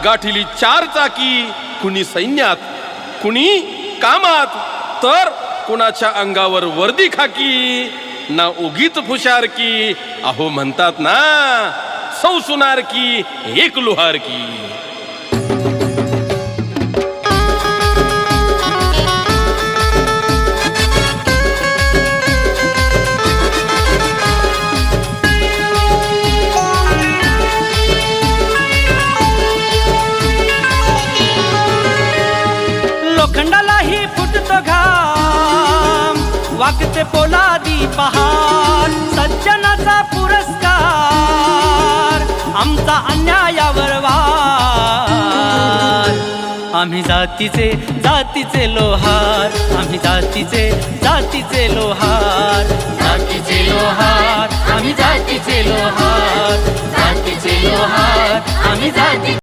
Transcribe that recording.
गाठीली 4 चाकी, कुणी सैन्यात कुणी कामात, तर कुणाच्या अंगावर वर्दी खाकी ना उगीच फुशार की. अहो म्हणतात ना, सौ सुनार की एक लुहार की. लोखंडालाही फुटतो घाम, वाकते पोलादी पहाड. सज्जनाचा पुरस्कार, आमचा अन्यायावर वार. आम्ही जातीचे जातीचे लोहार, आम्ही जातीचे जातीचे लोहार. जातीचे लोहार, आम्ही जातीचे लोहार. जातीचे लोहार, आम्ही जाती